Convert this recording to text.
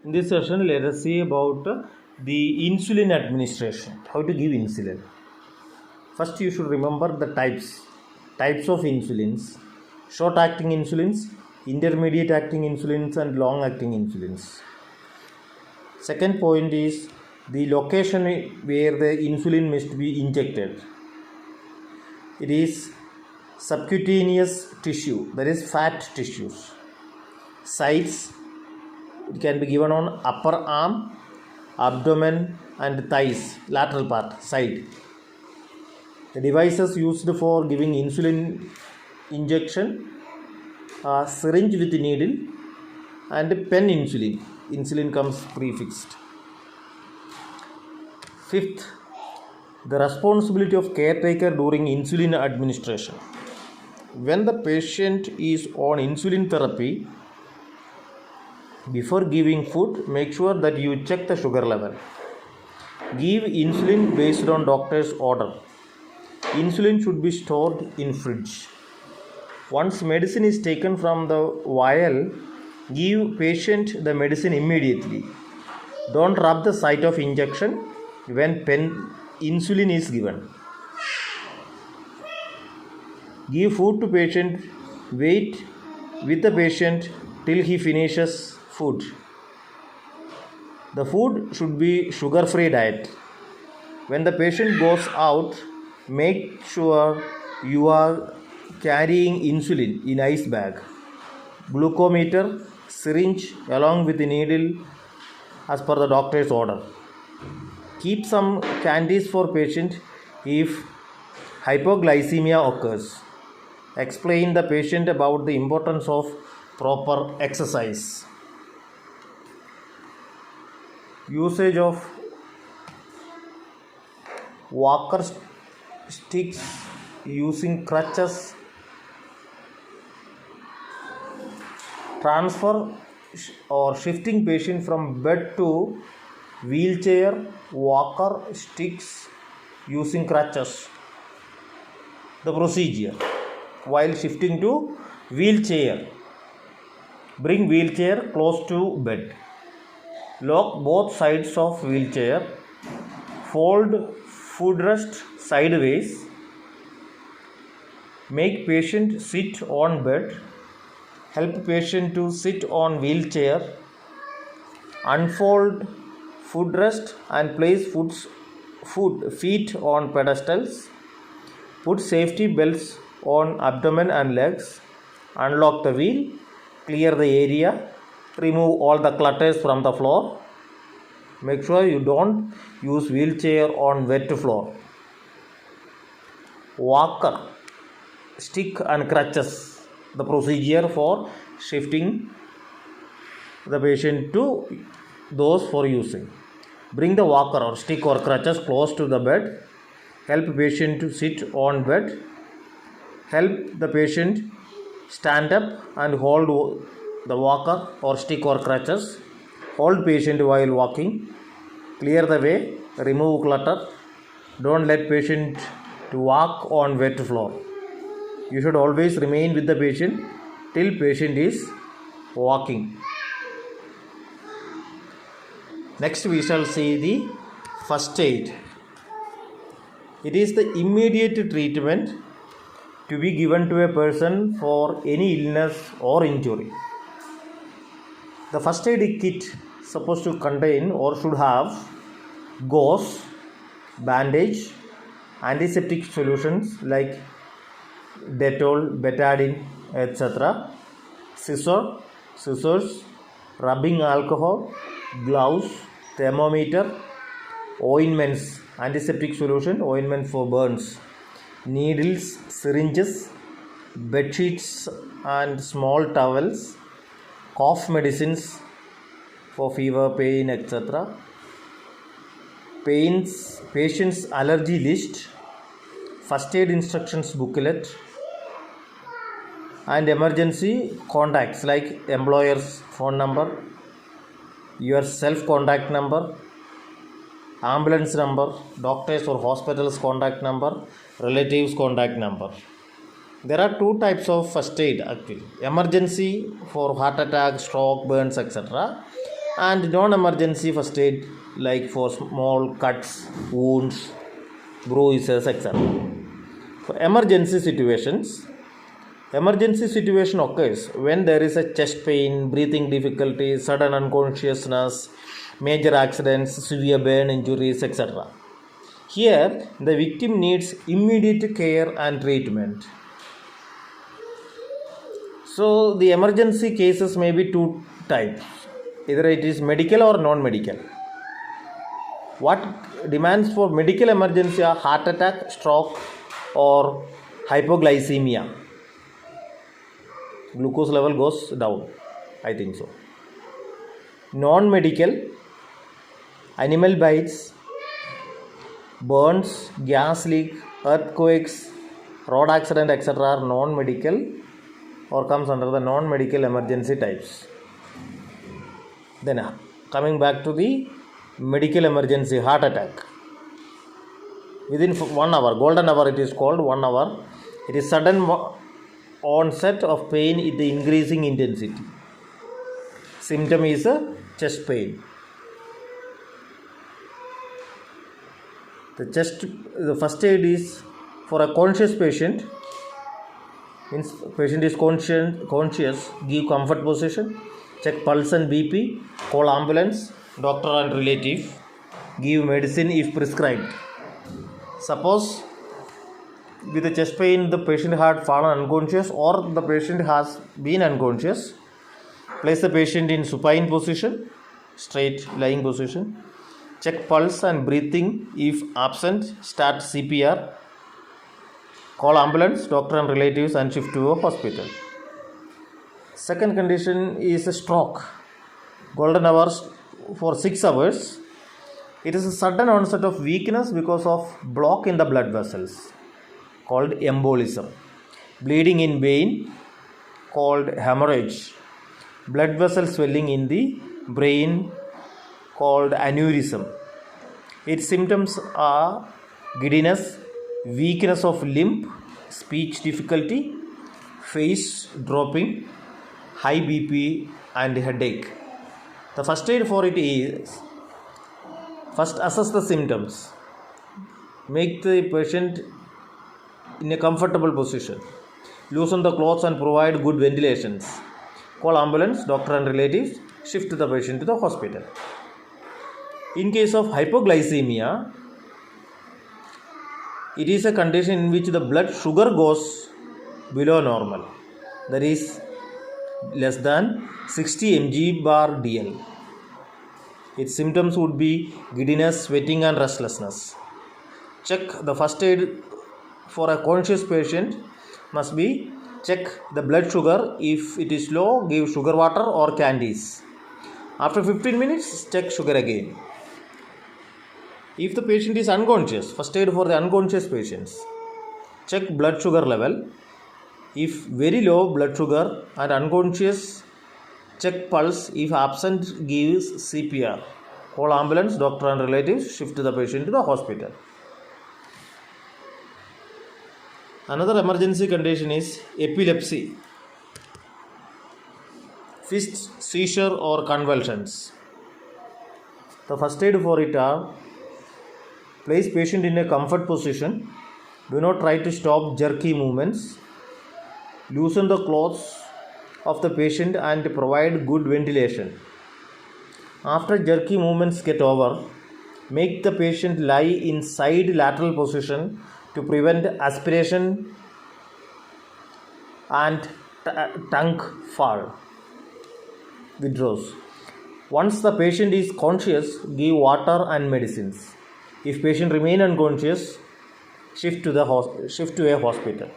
In this session, let us see about the insulin administration. How to give insulin. First, you should remember the types of insulins: short-acting insulins, intermediate-acting insulins, and long-acting insulins. Second point is the location where the insulin must be injected. It is subcutaneous tissue, that is fat tissues. Sites, it can be given on upper arm, abdomen, and thighs, lateral part, side. The devices used for giving insulin injection are syringe with needle and pen insulin. Insulin comes prefixed. Fifth, the responsibility of caretaker during insulin administration. When the patient is on insulin therapy, before giving food, make sure that you check the sugar level. Give insulin based on doctor's order. Insulin should be stored in fridge. Once medicine is taken from the vial, give patient the medicine immediately. Don't rub the site of injection when insulin is given. Give food to patient. Wait with the patient till he finishes food. The food should be sugar-free diet. When the patient goes out, make sure you are carrying insulin in ice bag, glucometer, syringe along with the needle as per the doctor's order. Keep some candies for patient if hypoglycemia occurs. Explain the patient about the importance of proper exercise. Usage of walker sticks, using crutches. Transfer or shifting patient from bed to wheelchair, walker, sticks, using crutches. The procedure: while shifting to wheelchair, bring wheelchair close to bed. Lock both sides of wheelchair. Fold footrest sideways. Make patient sit on bed. Help patient to sit on wheelchair. Unfold footrest and place feet on pedestals. Put safety belts on abdomen and legs. Unlock the wheel. Clear the area. Remove all the clutters from the floor. Make sure you don't use wheelchair on wet floor. Walker, stick and crutches. The procedure for shifting the patient to those for using. Bring the walker or stick or crutches close to the bed. Help patient to sit on bed. Help the patient stand up and hold the walker or stick or crutches. Hold patient while walking. Clear the way. Remove clutter. Don't let patient to walk on wet floor. You should always remain with the patient till patient is walking. Next we shall see the first aid. It is the immediate treatment to be given to a person for any illness or injury. The first aid kit supposed to contain or should have gauze, bandage, antiseptic solutions like Dettol, betadine, etc., scissors, rubbing alcohol, gloves, thermometer, ointments, antiseptic solution, ointment for burns, needles, syringes, bed sheets and small towels, cough medicines for fever, pain, etc., patient's allergy list, first aid instructions booklet, and emergency contacts like employer's phone number, your self contact number, ambulance number, doctor's or hospital's contact number, relatives contact number. There are two types of first aid actually. Emergency for heart attack, stroke, burns, etc. And non-emergency first aid like for small cuts, wounds, bruises, etc. For emergency situation occurs when there is a chest pain, breathing difficulty, sudden unconsciousness, major accidents, severe burn injuries, etc. Here, the victim needs immediate care and treatment. So, the emergency cases may be two types, either it is medical or non-medical. What demands for medical emergency are heart attack, stroke, or hypoglycemia. Glucose level goes down, I think so. Non-medical, animal bites, burns, gas leak, earthquakes, road accident, etc. are non-medical or comes under the non-medical emergency types. Then coming back to the medical emergency, heart attack. Within 1 hour, golden hour it is called, 1 hour. It is sudden onset of pain with the increasing intensity. Symptom is a chest pain. The first aid is for a conscious patient. Means patient is conscious, give comfort position, check pulse and BP, call ambulance, doctor and relative, give medicine if prescribed. Suppose with the chest pain the patient had fallen unconscious or the patient has been unconscious, place the patient in supine position, straight lying position, check pulse and breathing. If absent, start CPR, call ambulance, doctor and relatives and shift to a hospital. Second condition is a stroke. Golden hours for 6 hours. It is a sudden onset of weakness because of block in the blood vessels called embolism. Bleeding in vein called hemorrhage. Blood vessel swelling in the brain called aneurysm. Its symptoms are giddiness, weakness of limb, speech difficulty, face dropping, high BP and headache. The first aid for it is, first assess the symptoms, make the patient in a comfortable position, loosen the clothes and provide good ventilations, call ambulance, doctor and relatives, shift the patient to the hospital. In case of hypoglycemia, it is a condition in which the blood sugar goes below normal, that is less than 60 mg/dl. Its symptoms would be giddiness, sweating and restlessness. Check the first aid for a conscious patient must be check the blood sugar. If it is low, give sugar water or candies. After 15 minutes, check sugar again. If the patient is unconscious, first aid for the unconscious patients, check blood sugar level. If very low blood sugar and unconscious, check pulse. If absent, gives CPR. Call ambulance, doctor and relatives, shift the patient to the hospital. Another emergency condition is epilepsy, fits, seizure or convulsions. The first aid for it are, place patient in a comfort position. Do not try to stop jerky movements. Loosen the clothes of the patient and provide good ventilation. After jerky movements get over, make the patient lie in side lateral position to prevent aspiration and tongue fall. Withdraws. Once the patient is conscious, give water and medicines. If patient remain unconscious, shift to a hospital.